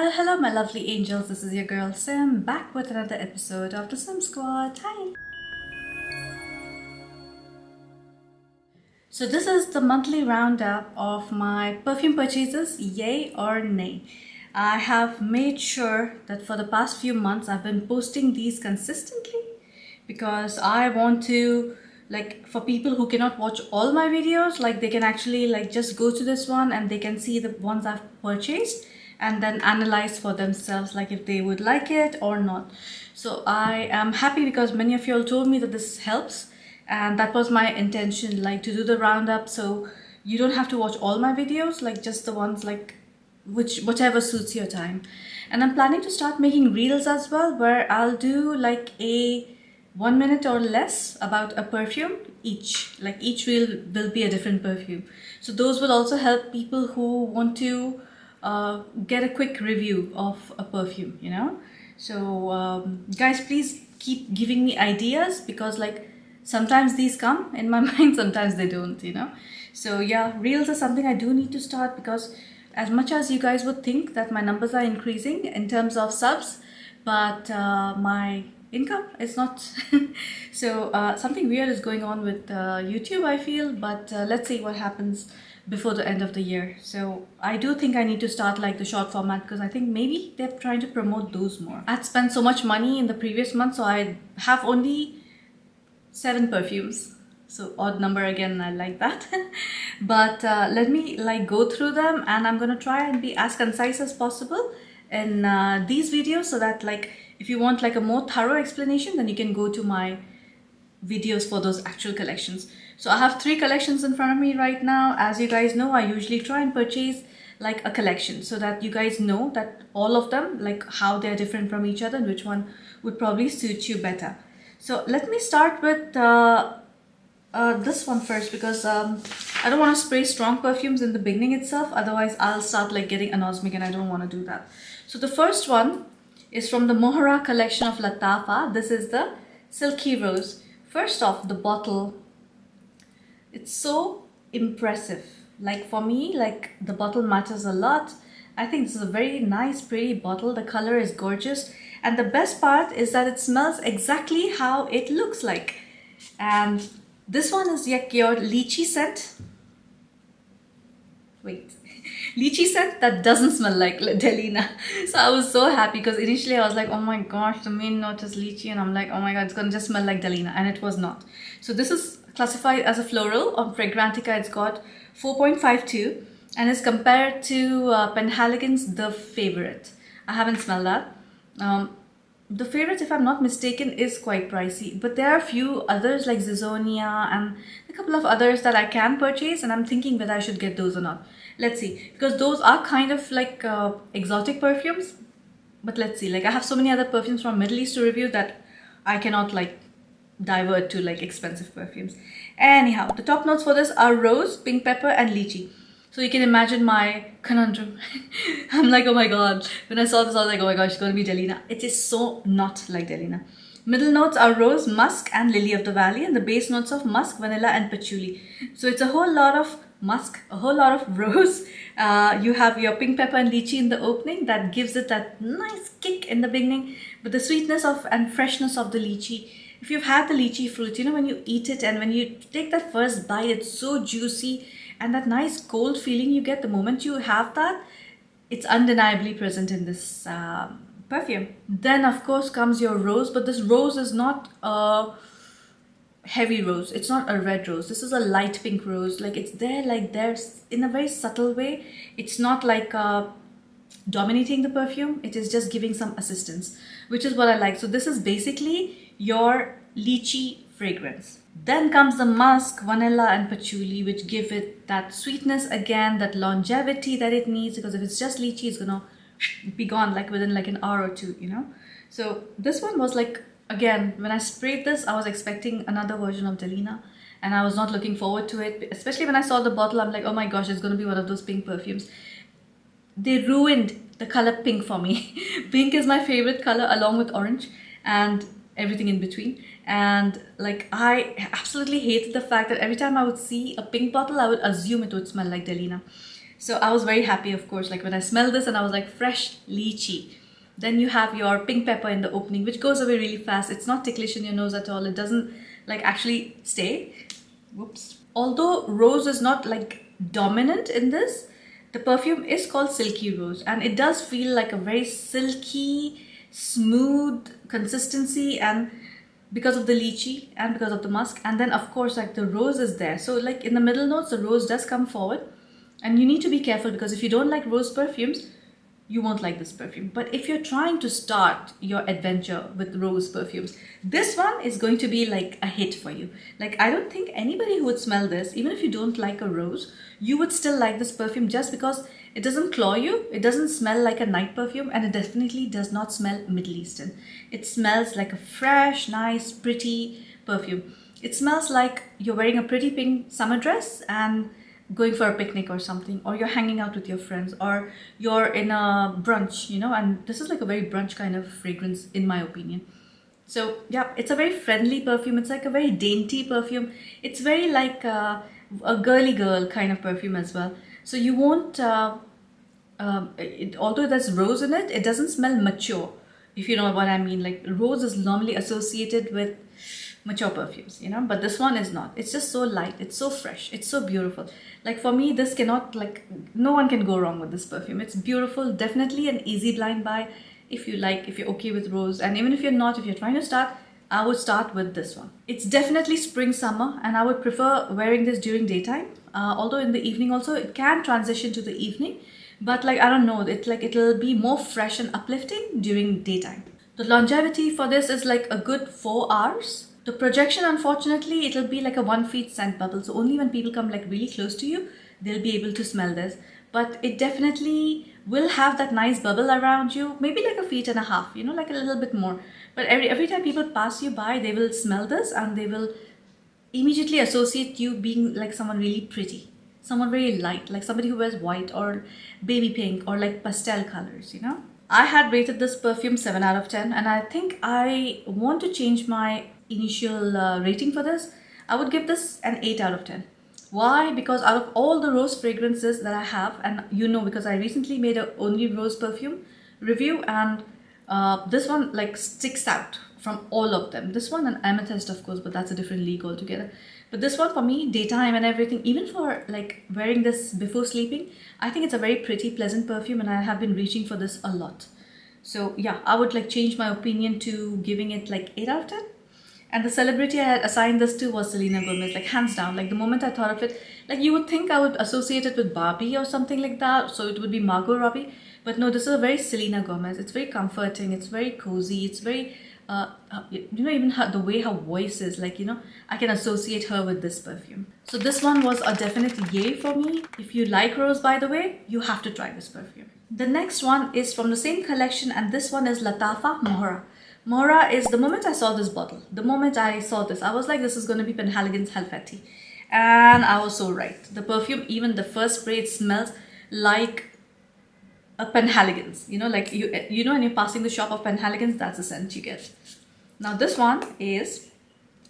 Hello, my lovely angels. This is your girl Sim back with another episode of the Sim Squad. Hi. So, this is the monthly roundup of my perfume purchases, yay or nay. I have made sure that for the past few months I've been posting these consistently because I want to, like, for people who cannot watch all my videos, like they can actually like just go to this one and they can see the ones I've purchased and then analyze for themselves, like if they would like it or not. So I am happy because many of you all told me that this helps, and that was my intention, like to do the roundup so you don't have to watch all my videos, like just the ones like whichever suits your time. And I'm planning to start making reels as well, where I'll do like a 1 minute or less about a perfume each. Like each reel will be a different perfume, so those will also help people who want to get a quick review of a perfume, you know. So guys, please keep giving me ideas because like sometimes these come in my mind, sometimes they don't, you know. So yeah, reels are something I do need to start because as much as you guys would think that my numbers are increasing in terms of subs, but my income is not. So something weird is going on with YouTube, I feel, but let's see what happens before the end of the year. So I do think I need to start like the short format because I think maybe they're trying to promote those more. I'd spent so much money in the previous month, so I have only 7 perfumes. So odd number again, I like that. But let me like go through them, and I'm gonna try and be as concise as possible in these videos so that like if you want like a more thorough explanation, then you can go to my videos for those actual collections. So I have 3 collections in front of me right now. As you guys know, I usually try and purchase like a collection so that you guys know that all of them, like how they're different from each other and which one would probably suit you better. So let me start with this one first because I don't want to spray strong perfumes in the beginning itself, otherwise I'll start like getting anosmic and I don't want to do that. So the first one is from the Mohra collection of Lattafa. This is the Silky Rose. First off, the bottle, it's so impressive. Like for me, like the bottle matters a lot. I think this is a very nice, pretty bottle. The color is gorgeous. And the best part is that it smells exactly how it looks like. And this one is like your lychee scent. Wait. Lychee scent that doesn't smell like Delina. So I was so happy because initially I was like, oh my gosh, the main note is lychee, and I'm like, oh my god, it's gonna just smell like Delina, and it was not. So this is classified as a floral. On Fragrantica it's got 4.52 and is compared to Penhaligon's The Favorite. I haven't smelled that. The Favorite, if I'm not mistaken, is quite pricey, but there are a few others like Zizonia and a couple of others that I can purchase, and I'm thinking whether I should get those or not. Let's see, because those are kind of like exotic perfumes, but let's see. Like I have so many other perfumes from Middle East to review that I cannot like divert to like expensive perfumes. Anyhow, the top notes for this are rose, pink pepper and lychee. So you can imagine my conundrum. I'm like, oh my god. When I saw this, I was like, oh my gosh, it's going to be Delina. It is so not like Delina. Middle notes are rose, musk and lily of the valley, and the base notes of musk, vanilla and patchouli. So it's a whole lot of musk, a whole lot of rose. You have your pink pepper and lychee in the opening. That gives it that nice kick in the beginning. But the sweetness of and freshness of the lychee. If you've had the lychee fruit, you know, when you eat it and when you take that first bite, it's so juicy. And that nice cold feeling you get the moment you have that, it's undeniably present in this perfume. Then of course comes your rose, but this rose is not a heavy rose. It's not a red rose. This is a light pink rose. Like it's there, like there's in a very subtle way. It's not like dominating the perfume. It is just giving some assistance, which is what I like. So this is basically your lychee fragrance. Then comes the musk, vanilla and patchouli, which give it that sweetness again, that longevity that it needs, because if it's just lychee, it's gonna be gone like within like an hour or two, you know. So this one was like, again, when I sprayed this, I was expecting another version of Delina and I was not looking forward to it, especially when I saw the bottle. I'm like, oh my gosh, it's gonna be one of those pink perfumes. They ruined the color pink for me. Pink is my favorite color along with orange and everything in between. And like I absolutely hated the fact that every time I would see a pink bottle, I would assume it would smell like Delina. So I was very happy, of course, like when I smelled this and I was like, fresh lychee. Then you have your pink pepper in the opening, which goes away really fast. It's not ticklish in your nose at all. It doesn't like actually stay. Whoops. Although rose is not like dominant in this, the perfume is called Silky Rose, and it does feel like a very silky, smooth consistency, and because of the lychee and because of the musk, and then of course like the rose is there. So like in the middle notes, the rose does come forward, and you need to be careful because if you don't like rose perfumes, you won't like this perfume. But if you're trying to start your adventure with rose perfumes, this one is going to be like a hit for you. Like I don't think anybody who would smell this, even if you don't like a rose, you would still like this perfume just because it doesn't claw you, it doesn't smell like a night perfume, and it definitely does not smell Middle Eastern. It smells like a fresh, nice, pretty perfume. It smells like you're wearing a pretty pink summer dress and going for a picnic or something, or you're hanging out with your friends, or you're in a brunch, you know, and this is like a very brunch kind of fragrance in my opinion. So yeah, it's a very friendly perfume. It's like a very dainty perfume. It's very like a girly girl kind of perfume as well. So you won't, although there's rose in it, it doesn't smell mature, if you know what I mean. Like rose is normally associated with mature perfumes, you know, but this one is not. It's just so light, it's so fresh, it's so beautiful. Like for me, this cannot, like, no one can go wrong with this perfume. It's beautiful, definitely an easy blind buy if you like, if you're okay with rose. And even if you're not, if you're trying to start, I would start with this one. It's definitely spring summer, and I would prefer wearing this during daytime, although in the evening also it can transition to the evening, but like I don't know, it'll be more fresh and uplifting during daytime. The longevity for this is like a good 4 hours. The projection, unfortunately, it'll be like a 1 feet scent bubble. So only when people come like really close to you, they'll be able to smell this. But it definitely will have that nice bubble around you, maybe like 1.5 feet, you know, like a little bit more. But every time people pass you by, they will smell this and they will immediately associate you being like someone really pretty, someone very light, like somebody who wears white or baby pink or like pastel colors, you know. I had rated this perfume 7 out of 10, and I think I want to change my initial rating for this. I would give this an 8 out of 10. Why? Because out of all the rose fragrances that I have, and you know, because I recently made a only rose perfume review, and this one like sticks out from all of them. This one and amethyst, of course, but that's a different league altogether. But this one for me, daytime and everything, even for like wearing this before sleeping, I think it's a very pretty, pleasant perfume, and I have been reaching for this a lot. So yeah, I would like change my opinion to giving it like 8 out of 10. And the celebrity I had assigned this to was Selena Gomez, like hands down. Like the moment I thought of it, like you would think I would associate it with Barbie or something like that, so it would be Margot Robbie. But no, this is a very Selena Gomez. It's very comforting, it's very cozy, it's very, you know, even the way her voice is, like, you know, I can associate her with this perfume. So this one was a definite yay for me. If you like rose, by the way, you have to try this perfume. The next one is from the same collection, and this one is Lattafa Mohra. Mohra is, the moment I saw this bottle, the moment I saw this, I was like, this is going to be Penhaligon's Halfeti. And I was so right. The perfume, even the first spray, it smells like a Penhaligon's. You know, like, you know when you're passing the shop of Penhaligon's, that's the scent you get. Now this one is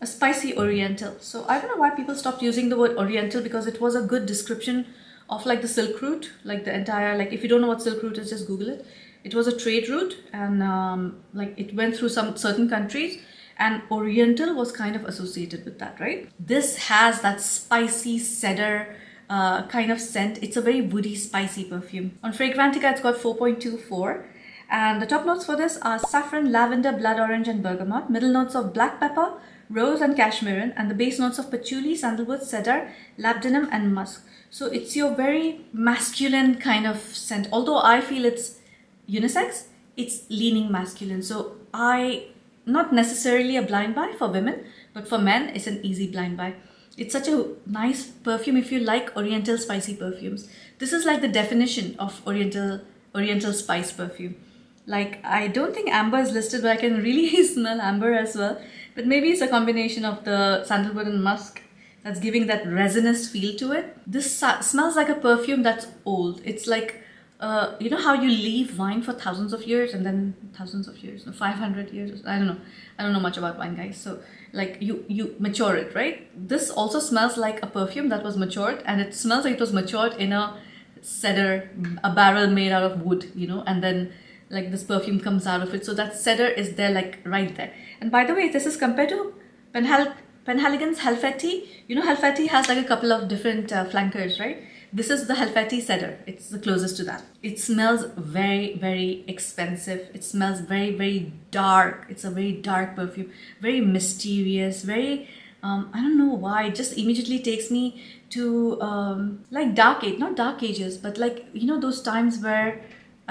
a spicy oriental. So I don't know why people stopped using the word oriental, because it was a good description of like the silk route, like the entire, like if you don't know what silk route is, just Google it. It was a trade route, and like it went through some certain countries, and oriental was kind of associated with that, right? This has that spicy cedar kind of scent. It's a very woody, spicy perfume. On Fragrantica, it's got 4.24. And the top notes for this are saffron, lavender, blood orange, and bergamot. Middle notes of black pepper, rose, and cashmere. And the base notes of patchouli, sandalwood, cedar, labdanum, and musk. So it's your very masculine kind of scent. Although I feel it's unisex, it's leaning masculine. So not necessarily a blind buy for women, but for men, it's an easy blind buy. It's such a nice perfume if you like oriental spicy perfumes. This is like the definition of oriental spice perfume. Like, I don't think amber is listed, but I can really smell amber as well. But maybe it's a combination of the sandalwood and musk that's giving that resinous feel to it. This smells like a perfume that's old. It's like, you know how you leave wine for thousands of years, and then thousands of years, 500 years, I don't know much about wine, guys. So like you mature it, right? This also smells like a perfume that was matured, and it smells like it was matured in a cedar, a barrel made out of wood, you know, and then like this perfume comes out of it. So that cedar is there, like right there. And by the way, this is compared to Penhaligon's Helfeti. You know, Helfeti has like a couple of different flankers, right? This is the Helfeti cedar. It's the closest to that. It smells very, very expensive. It smells very, very dark. It's a very dark perfume, very mysterious, very, I don't know why, it just immediately takes me to like dark age, not dark ages, but like, you know, those times where,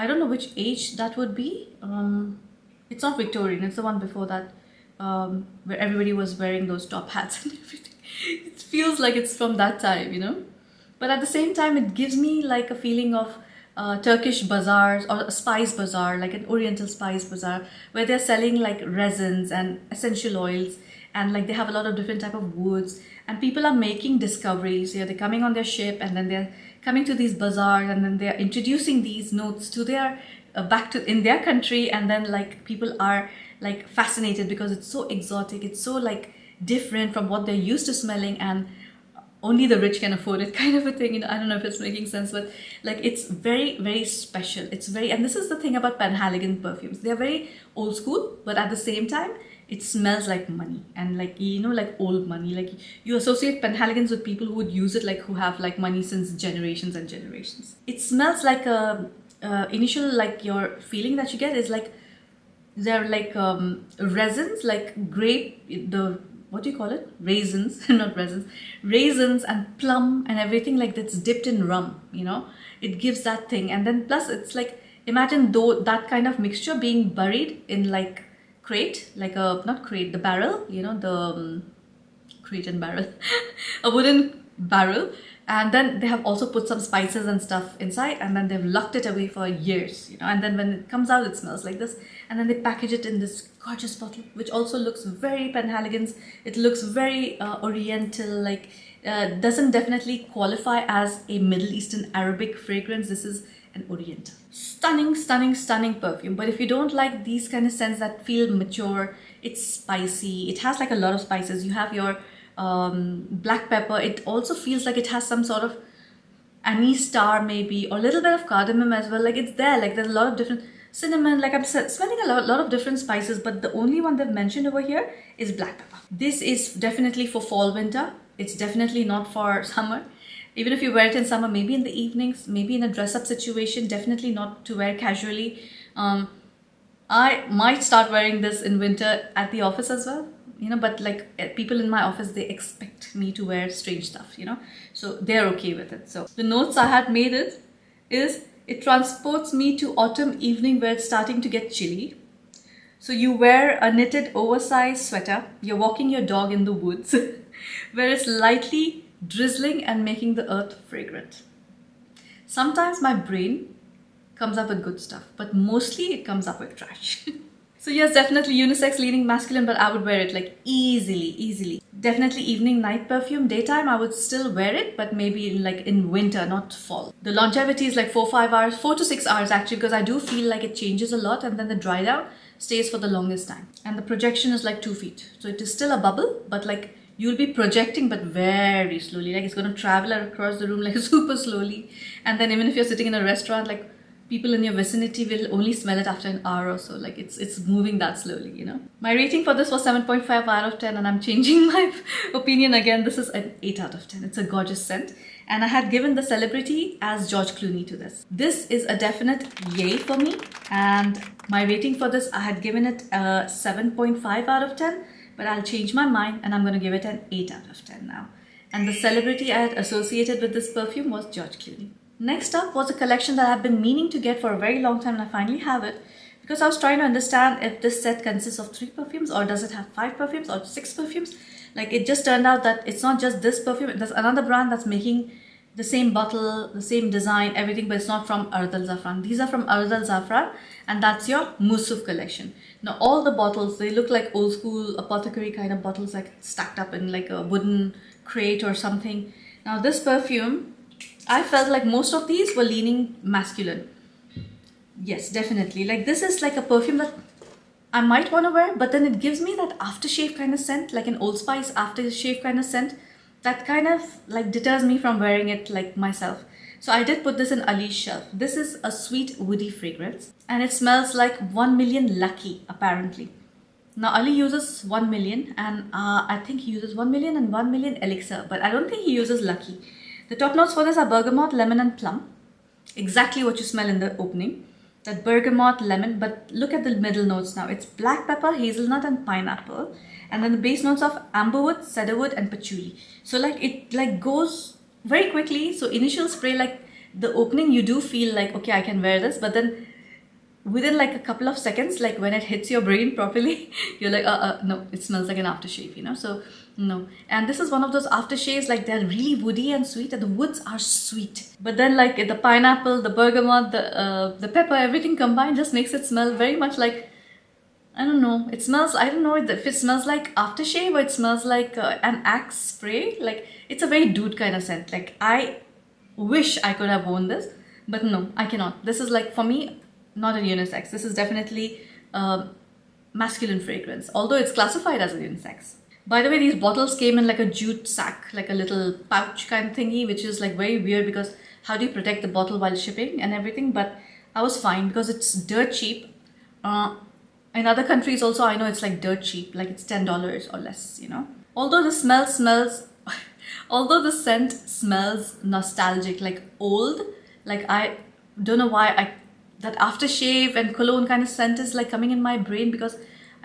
I don't know which age that would be. It's not Victorian, it's the one before that, where everybody was wearing those top hats and everything. It feels like it's from that time, you know. But at the same time, it gives me like a feeling of Turkish bazaars or a spice bazaar, like an Oriental spice bazaar, where they're selling like resins and essential oils, and like they have a lot of different type of woods, and people are making discoveries. Yeah, they're coming on their ship, and then they're coming to these bazaars, and then they're introducing these notes to their back to in their country, and then like people are like fascinated because it's so exotic, it's so like different from what they're used to smelling, and only the rich can afford it, kind of a thing. You know, I don't know if it's making sense, but like it's very, very special. It's very, and this is the thing about Penhaligon perfumes. They're very old school, but at the same time, it smells like money, and like, you know, like old money. Like you associate Penhaligons with people who would use it, like who have like money since generations and generations. It smells like a initial, like your feeling that you get is like they're like resins, like grape, the what do you call it? Raisins, not resins, raisins and plum and everything like that's dipped in rum, you know, it gives that thing. And then plus it's like, imagine though that kind of mixture being buried in like crate, like a, not crate, the barrel, you know, the crate and barrel, a wooden barrel. And then they have also put some spices and stuff inside, and then they've locked it away for years, you know, and then when it comes out, it smells like this. And then they package it in this gorgeous bottle, which also looks very Penhaligon's. It looks very Oriental, like doesn't definitely qualify as a Middle Eastern Arabic fragrance. This is an Oriental. Stunning, stunning, stunning perfume. But if you don't like these kind of scents that feel mature, it's spicy. It has like a lot of spices. You have your black pepper. It also feels like it has some sort of anise star maybe, or a little bit of cardamom as well. Like it's there, like there's a lot of different cinnamon, like I'm smelling a lot of different spices, but the only one they've mentioned over here is black pepper. This is definitely for fall winter. It's definitely not for summer. Even if you wear it in summer, maybe in the evenings, maybe in a dress up situation, definitely not to wear casually. I might start wearing this in winter at the office as well, you know, but like people in my office, they expect me to wear strange stuff, you know, so they're okay with it. So the notes I had made it transports me to autumn evening where it's starting to get chilly. So you wear a knitted oversized sweater, you're walking your dog in the woods where it's lightly drizzling and making the earth fragrant. Sometimes my brain comes up with good stuff, but mostly it comes up with trash. So yes, definitely unisex leaning masculine, but I would wear it like easily. Definitely evening night perfume. Daytime I would still wear it, but maybe like in winter, not fall. The longevity is like 4 to 6 hours actually, because I do feel like it changes a lot, and then the dry down stays for the longest time. And the projection is like 2 feet. So it is still a bubble, but like you'll be projecting, but very slowly. Like it's going to travel across the room like super slowly. And then even if you're sitting in a restaurant, like people in your vicinity will only smell it after an hour or so. Like it's moving that slowly, you know. My rating for this was 7.5 out of 10, and I'm changing my opinion again. This is an 8 out of 10. It's a gorgeous scent. And I had given the celebrity as George Clooney to this. This is a definite yay for me. And my rating for this, I had given it a 7.5 out of 10. But I'll change my mind and I'm going to give it an 8 out of 10 now. And the celebrity I had associated with this perfume was George Clooney. Next up was a collection that I've been meaning to get for a very long time, and I finally have it, because I was trying to understand if this set consists of 3 perfumes, or does it have 5 perfumes or 6 perfumes. Like it just turned out that it's not just this perfume, there's another brand that's making the same bottle, the same design, everything, but it's not from Ard Al Zaafaran. These are from Ard Al Zaafaran, and that's your Mousuf collection. Now all the bottles, they look like old school apothecary kind of bottles, like stacked up in like a wooden crate or something. Now this perfume, I felt like most of these were leaning masculine. Yes, definitely. Like this is like a perfume that I might want to wear, but then it gives me that aftershave kind of scent, like an Old Spice aftershave kind of scent. That kind of like deters me from wearing it like myself. So I did put this in Ali's shelf. This is a sweet woody fragrance and it smells like 1 million Lucky apparently. Now Ali uses 1 million and I think he uses 1 million and 1 million Elixir, but I don't think he uses Lucky. The top notes for this are bergamot, lemon and plum. Exactly what you smell in the opening. That bergamot, lemon, but look at the middle notes now. It's black pepper, hazelnut and pineapple. And then the base notes of amberwood, cedarwood and patchouli. So like it like goes very quickly. So initial spray, like the opening, you do feel like, okay, I can wear this. But then within like a couple of seconds, like when it hits your brain properly, you're like, no, it smells like an aftershave, you know? So no. And this is one of those aftershaves, like they're really woody and sweet and the woods are sweet. But then like the pineapple, the bergamot, the pepper, everything combined just makes it smell very much like, I don't know, it smells, I don't know if it smells like aftershave or it smells like an Axe spray. Like it's a very dude kind of scent. Like I wish I could have worn this, but no, I cannot. This is like, for me, not a unisex. This is definitely a masculine fragrance, although it's classified as a unisex. By the way, these bottles came in like a jute sack, like a little pouch kind of thingy, which is like very weird because how do you protect the bottle while shipping and everything? But I was fine because it's dirt cheap. In other countries also, I know it's like dirt cheap, like it's $10 or less, you know. Although the smell smells, although the scent smells nostalgic, like old, like I don't know why that aftershave and cologne kind of scent is like coming in my brain because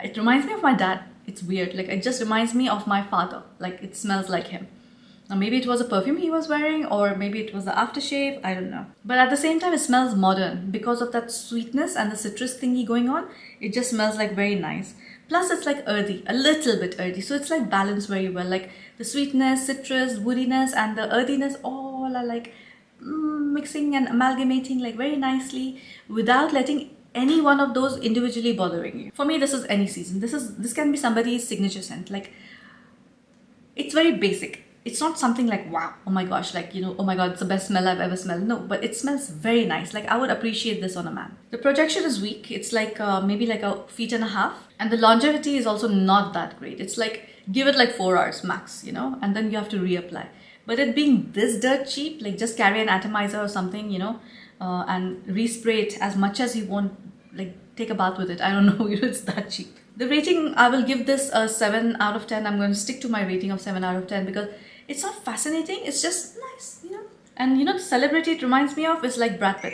it reminds me of my dad. It's weird, like it just reminds me of my father, like it smells like him. Now maybe it was a perfume he was wearing or maybe it was the aftershave, I don't know. But at the same time it smells modern because of that sweetness and the citrus thingy going on. It just smells like very nice. Plus it's like earthy, a little bit earthy, so it's like balanced very well. Like the sweetness, citrus, woodiness and the earthiness all are like mixing and amalgamating like very nicely without letting any one of those individually bothering you. For me, this is any season. This can be somebody's signature scent. Like it's very basic. It's not something like wow, oh my gosh, like, you know, oh my god, it's the best smell I've ever smelled. No, but it smells very nice. Like I would appreciate this on a man. The projection is weak. It's like maybe like a 1.5 feet, and the longevity is also not that great. It's like give it like 4 hours max, you know, and then you have to reapply. But it being this dirt cheap, like just carry an atomizer or something, you know, and respray it as much as you want, like take a bath with it. I don't know, you know, it's that cheap. The rating, I will give this a 7 out of 10. I'm going to stick to my rating of 7 out of 10 because it's not fascinating, it's just nice, you know. And you know, the celebrity it reminds me of is like Brad Pitt.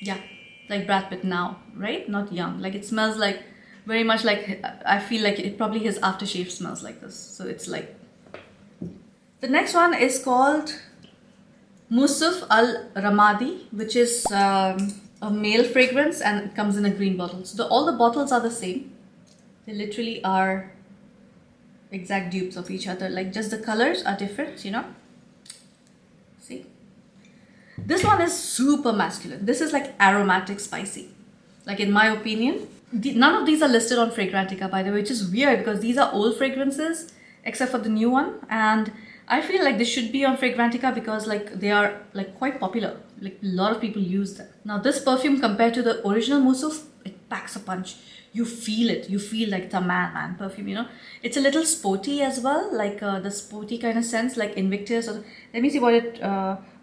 Yeah, like Brad Pitt now, right? Not young. Like it smells like very much like, I feel like it probably his aftershave smells like this. So it's like, the next one is called Mousuf Al Ramadi, which is a male fragrance and it comes in a green bottle. So all the bottles are the same. They literally are exact dupes of each other. Like just the colors are different, you know. See? This one is super masculine. This is like aromatic spicy. Like in my opinion. None of these are listed on Fragrantica, by the way, which is weird because these are old fragrances except for the new one. And I feel like they should be on Fragrantica because like they are like quite popular. Like a lot of people use them. Now this perfume compared to the original Mousuf, it packs a punch. You feel it. You feel like it's a man perfume, you know. It's a little sporty as well, like the sporty kind of sense, like Invictus. Or, let me see what it,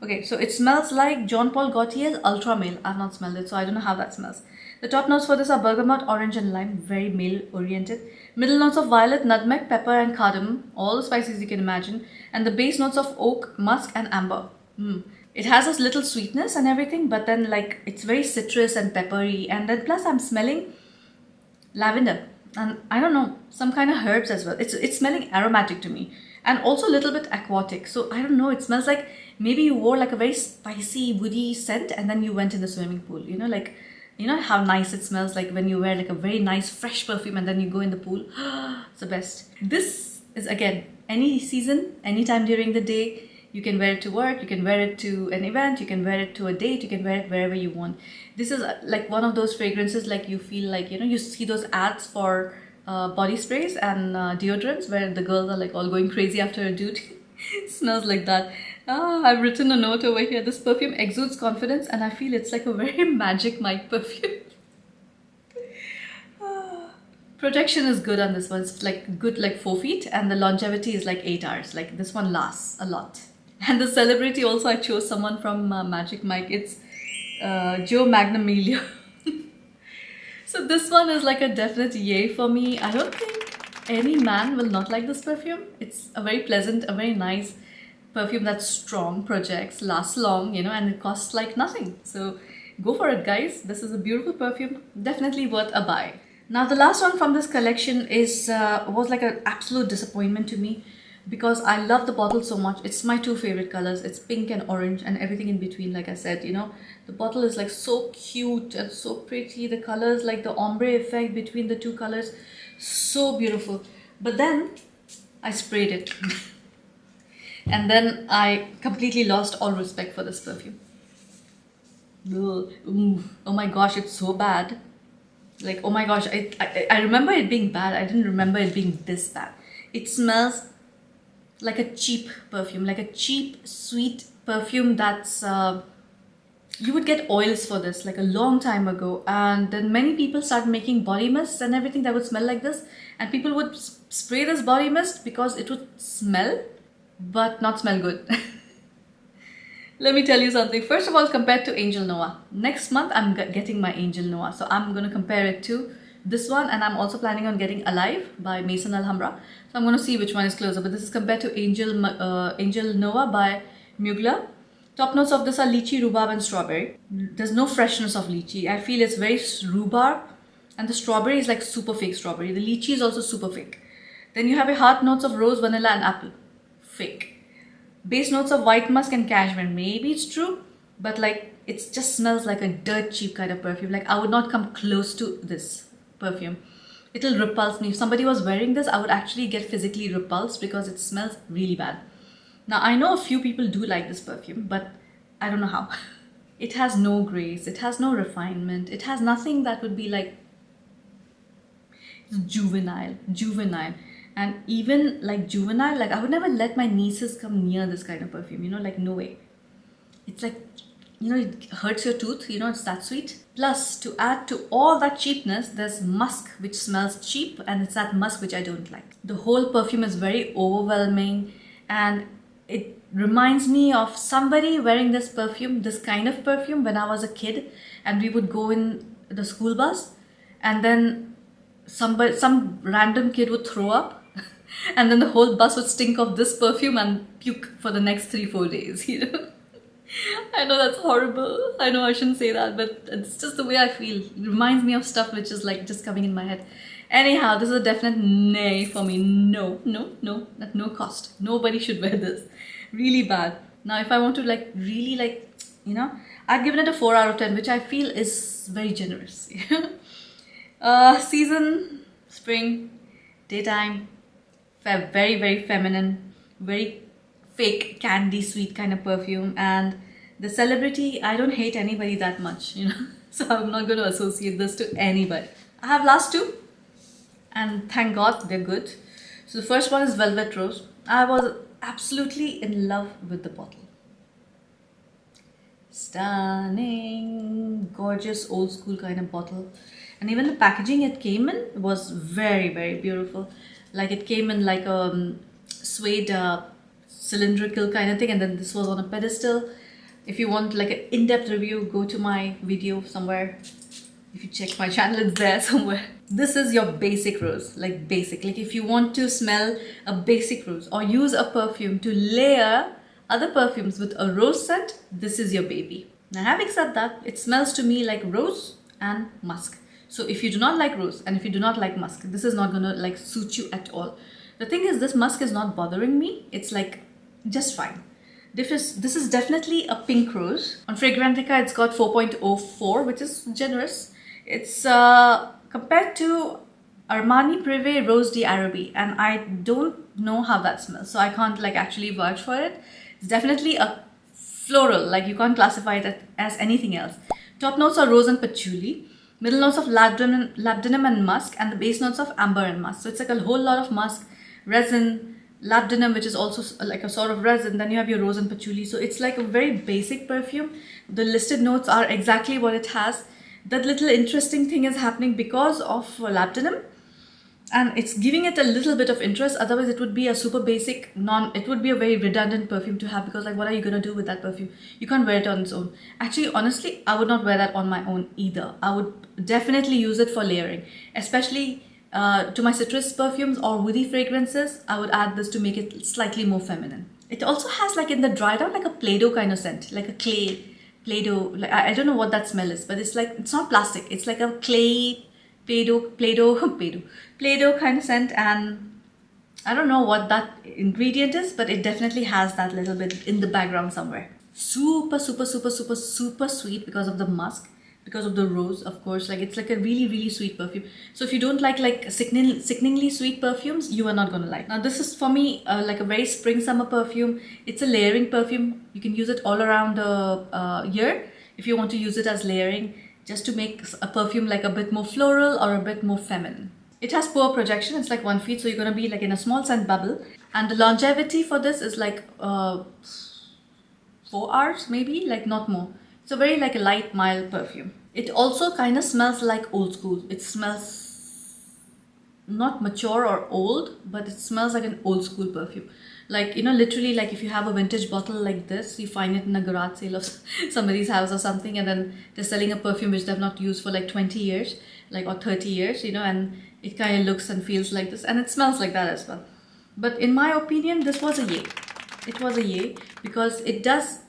okay, so it smells like Jean Paul Gaultier's Ultra Male. I've not smelled it, so I don't know how that smells. The top notes for this are bergamot, orange and lime, very male oriented. Middle notes of violet, nutmeg, pepper and cardamom, all the spices you can imagine. And the base notes of oak, musk and amber. It has this little sweetness and everything, but then like it's very citrus and peppery. And then plus I'm smelling lavender and I don't know, some kind of herbs as well. It's smelling aromatic to me and also a little bit aquatic. So I don't know, it smells like maybe you wore like a very spicy woody scent and then you went in the swimming pool, you know, like, you know how nice it smells like when you wear like a very nice fresh perfume and then you go in the pool. It's the best. This is again any season, anytime during the day. You can wear it to work, you can wear it to an event, you can wear it to a date, you can wear it wherever you want. This is like one of those fragrances like you feel like, you know, you see those ads for body sprays and deodorants where the girls are like all going crazy after a dude. It smells like that. I've written a note over here. This perfume exudes confidence and I feel it's like a very Magic Mike perfume. Protection is good on this one. It's like good like 4 feet and the longevity is like 8 hours. Like this one lasts a lot. And the celebrity also, I chose someone from Magic Mike. It's Joe Magnamilio. So this one is like a definite yay for me. I don't think any man will not like this perfume. It's a very pleasant, a very nice perfume that's strong, projects, lasts long, and it costs like nothing. So go for it, guys. This is a beautiful perfume, definitely worth a buy. Now the last one from this collection was like an absolute disappointment to me, because I love the bottle so much. It's my two favorite colors. It's pink and orange and everything in between. Like I said, the bottle is like so cute and so pretty. The colors, like the ombre effect between the two colors, so beautiful. But then I sprayed it and then I completely lost all respect for this perfume. Ooh, oh my gosh, it's so bad. Like, oh my gosh, I remember it being bad. I didn't remember it being this bad. It smells like a cheap perfume, like a cheap, sweet perfume that's... you would get oils for this like a long time ago, and then many people started making body mists and everything that would smell like this, and people would spray this body mist because it would smell but not smell good. Let me tell you something. First of all, compared to Angel Noah, next month I'm getting my Angel Noah, so I'm going to compare it to this one, and I'm also planning on getting Alive by Maison Alhambra. So I'm going to see which one is closer, but this is compared to Angel Noah by Mugler. Top notes of this are lychee, rhubarb and strawberry. There's no freshness of lychee. I feel it's very rhubarb, and the strawberry is like super fake strawberry. The lychee is also super fake. Then you have a heart notes of rose, vanilla and apple. Fake. Base notes of white musk and cashmere. Maybe it's true, but like it just smells like a dirt cheap kind of perfume. Like I would not come close to this perfume. It'll repulse me. If somebody was wearing this, I would actually get physically repulsed because it smells really bad. Now I know a few people do like this perfume, but I don't know how. It has no grace, it has no refinement, it has nothing that would be like juvenile. And even like juvenile, like I would never let my nieces come near this kind of perfume, like no way. It's like, it hurts your tooth, it's that sweet. Plus, to add to all that cheapness, there's musk which smells cheap, and it's that musk which I don't like. The whole perfume is very overwhelming, and it reminds me of somebody wearing this perfume, this kind of perfume, when I was a kid, and we would go in the school bus, and then some random kid would throw up, and then the whole bus would stink of this perfume and puke for the next 3-4 days. I know that's horrible. I know I shouldn't say that, but it's just the way I feel. It reminds me of stuff which is like just coming in my head. Anyhow, this is a definite nay for me. No, at no cost. Nobody should wear this. Really bad. Now, if I want to really I'd given it a 4 out of 10, which I feel is very generous. Season, spring, daytime, very, very feminine, very fake candy sweet kind of perfume. And the celebrity, I don't hate anybody that much, so I'm not going to associate this to anybody. I have last two, and thank God they're good. So the first one is Velvet Rose. I was absolutely in love with the bottle. Stunning, gorgeous, old school kind of bottle. And even the packaging it came in was very, very beautiful. Like it came in like a suede cylindrical kind of thing, and then this was on a pedestal. If you want like an in-depth review, go to my video somewhere. If you check my channel, it's there somewhere. This is your basic rose, like basic. Like if you want to smell a basic rose or use a perfume to layer other perfumes with a rose scent, this is your baby. Now having said that, it smells to me like rose and musk. So if you do not like rose and if you do not like musk, this is not gonna like suit you at all. The thing is, this musk is not bothering me. It's like just fine. This is definitely a pink rose. On Fragrantica, it's got 4.04, which is generous. It's compared to Armani Privé Rose d'Arabie, and I don't know how that smells, so I can't like actually vouch for it. It's definitely a floral, like you can't classify it as anything else. Top notes are rose and patchouli. Middle notes of labdanum and musk, and the base notes of amber and musk. So it's like a whole lot of musk, resin, labdanum, which is also like a sort of resin. Then you have your rose and patchouli. So it's like a very basic perfume. The listed notes are exactly what it has. That little interesting thing is happening because of labdanum. And it's giving it a little bit of interest. Otherwise it would be a super basic it would be a very redundant perfume to have, because like what are you gonna do with that perfume? You can't wear it on its own. Actually, honestly, I would not wear that on my own either. I would definitely use it for layering, especially to my citrus perfumes or woody fragrances. I would add this to make it slightly more feminine. It also has, like in the dry down, like a Play-Doh kind of scent, like a clay Play-Doh. Like I don't know what that smell is, but it's like, it's not plastic. It's like a clay Play-Doh kind of scent, and I don't know what that ingredient is, but it definitely has that little bit in the background somewhere. Super, super, super, super, super sweet because of the musk, because of the rose, of course. Like it's like a really, really sweet perfume. So if you don't like sickeningly sweet perfumes, you are not gonna like. Now this is for me like a very spring summer perfume. It's a layering perfume. You can use it all around the year if you want to use it as layering, just to make a perfume like a bit more floral or a bit more feminine. It has poor projection. It's like 1 feet, so you're gonna be like in a small scent bubble. And the longevity for this is like 4 hours, maybe, like not more. It's a very like a light, mild perfume. It also kind of smells like old school. It smells not mature or old, but it smells like an old school perfume. Like, you know, literally, like if you have a vintage bottle like this, you find it in a garage sale of somebody's house or something, and then they're selling a perfume which they've not used for like 20 years, like, or 30 years, you know, and it kind of looks and feels like this, and it smells like that as well. But in my opinion, this was a yay. It was a yay because it does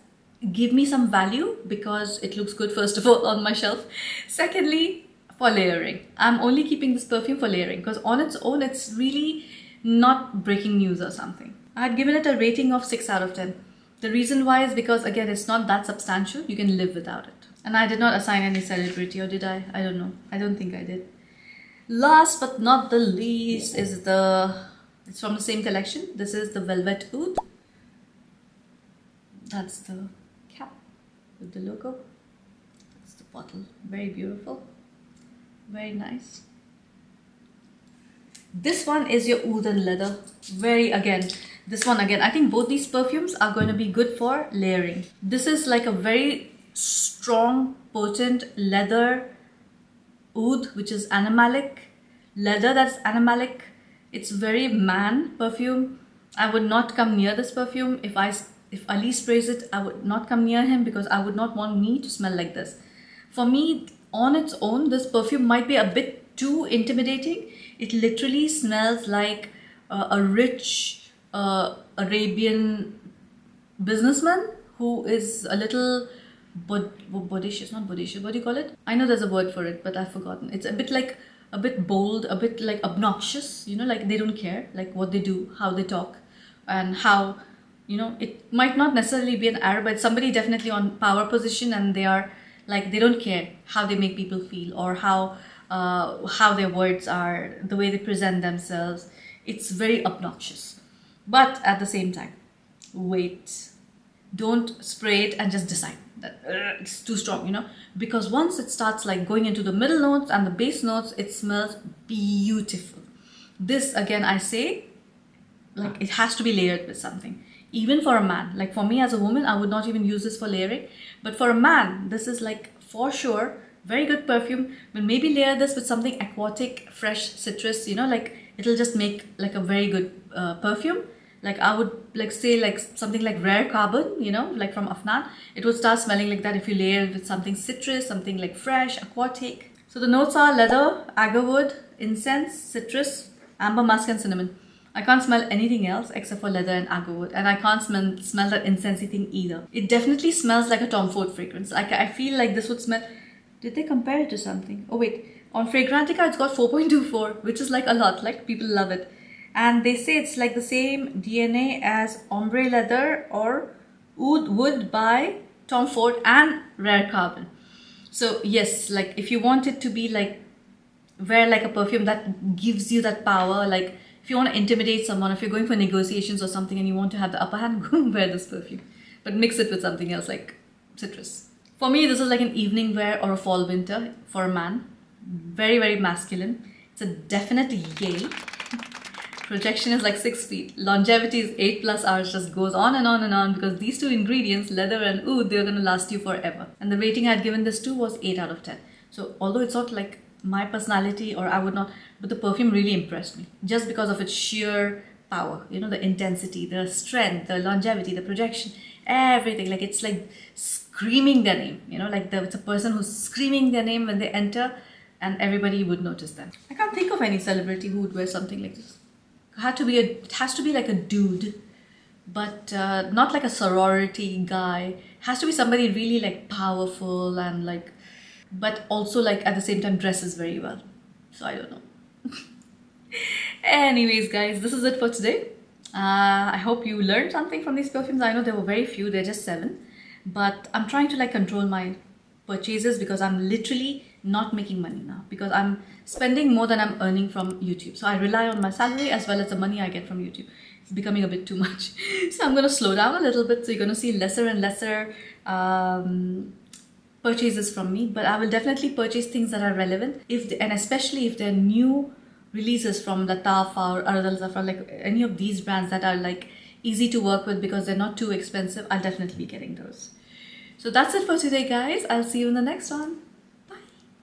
give me some value, because it looks good, first of all, on my shelf. Secondly, for layering. I'm only keeping this perfume for layering, because on its own, it's really not breaking news or something. I had given it a rating of 6 out of 10. The reason why is because, again, it's not that substantial. You can live without it. And I did not assign any celebrity, or did I? I don't know. I don't think I did. Last but not the least is it's from the same collection. This is the Velvet Oud. That's the cap with the logo. That's the bottle. Very beautiful. Very nice. This one is your oud and leather. This one again, I think both these perfumes are going to be good for layering. This is like a very strong, potent leather oud, which is animalic. Leather that's animalic. It's very man perfume. I would not come near this perfume. If Ali sprays it, I would not come near him, because I would not want me to smell like this. For me, on its own, this perfume might be a bit too intimidating. It literally smells like a rich Arabian businessman who is a little bodacious, not bodacious, what do you call it? I know there's a word for it, but I've forgotten. It's a bit bold, a bit like obnoxious, you know, like they don't care, like what they do, how they talk, and how, you know, it might not necessarily be an Arab, but somebody definitely on power position, and they are like, they don't care how they make people feel, or how their words are, the way they present themselves. It's very obnoxious. But at the same time, wait. Don't spray it and just decide that it's too strong, you know, because once it starts like going into the middle notes and the base notes, it smells beautiful. This, again, I say, like, it has to be layered with something. Even for a man, like for me as a woman, I would not even use this for layering, but for a man, this is like for sure very good perfume. But maybe layer this with something aquatic, fresh citrus, you know, like it'll just make like a very good perfume. Like I would like say like something like Rare Carbon, you know, like from Afnan. It would start smelling like that if you layer it with something citrus, something like fresh, aquatic. So the notes are leather, agarwood, incense, citrus, amber musk, and cinnamon. I can't smell anything else except for leather and agarwood, and I can't smell that incensey thing either. It definitely smells like a Tom Ford fragrance. Like I feel like this would smell. Did they compare it to something? Oh wait, on Fragrantica it's got 4.24, which is like a lot. Like people love it, and they say it's like the same DNA as Ombre Leather or Oud Wood by Tom Ford and Rare Carbon. So yes, like if you want it to be like wear like a perfume that gives you that power, like if you want to intimidate someone, if you're going for negotiations or something and you want to have the upper hand, go and wear this perfume. But mix it with something else like citrus. For me, this is like an evening wear or a fall winter for a man. Very, very masculine. It's a definite yay. Projection is like 6 feet. Longevity is 8+ hours, just goes on and on and on, because these two ingredients, leather and oud, they're going to last you forever. And the rating I had given this to was 8 out of 10. So although it's not like my personality, or I would not, but the perfume really impressed me just because of its sheer power, you know, the intensity, the strength, the longevity, the projection, everything. Like it's like screaming their name, you know, like it's a person who's screaming their name when they enter, and everybody would notice them. I can't think of any celebrity who would wear something like this. It has to be like a dude, but not like a sorority guy. It has to be somebody really like powerful and like, but also like at the same time dresses very well. So I don't know. Anyways, guys, this is it for today. I hope you learned something from these perfumes. I know there were very few, they're just 7, but I'm trying to like control my purchases because I'm literally not making money now, because I'm spending more than I'm earning from YouTube. So I rely on my salary as well as the money I get from YouTube. It's becoming a bit too much. So I'm going to slow down a little bit. So you're going to see lesser and lesser purchases from me, but I will definitely purchase things that are relevant, and especially if they're new releases from Lattafa or Ard Al Zaafaran, like any of these brands that are like easy to work with because they're not too expensive, I'll definitely be getting those. So that's it for today, guys. I'll see you in the next one.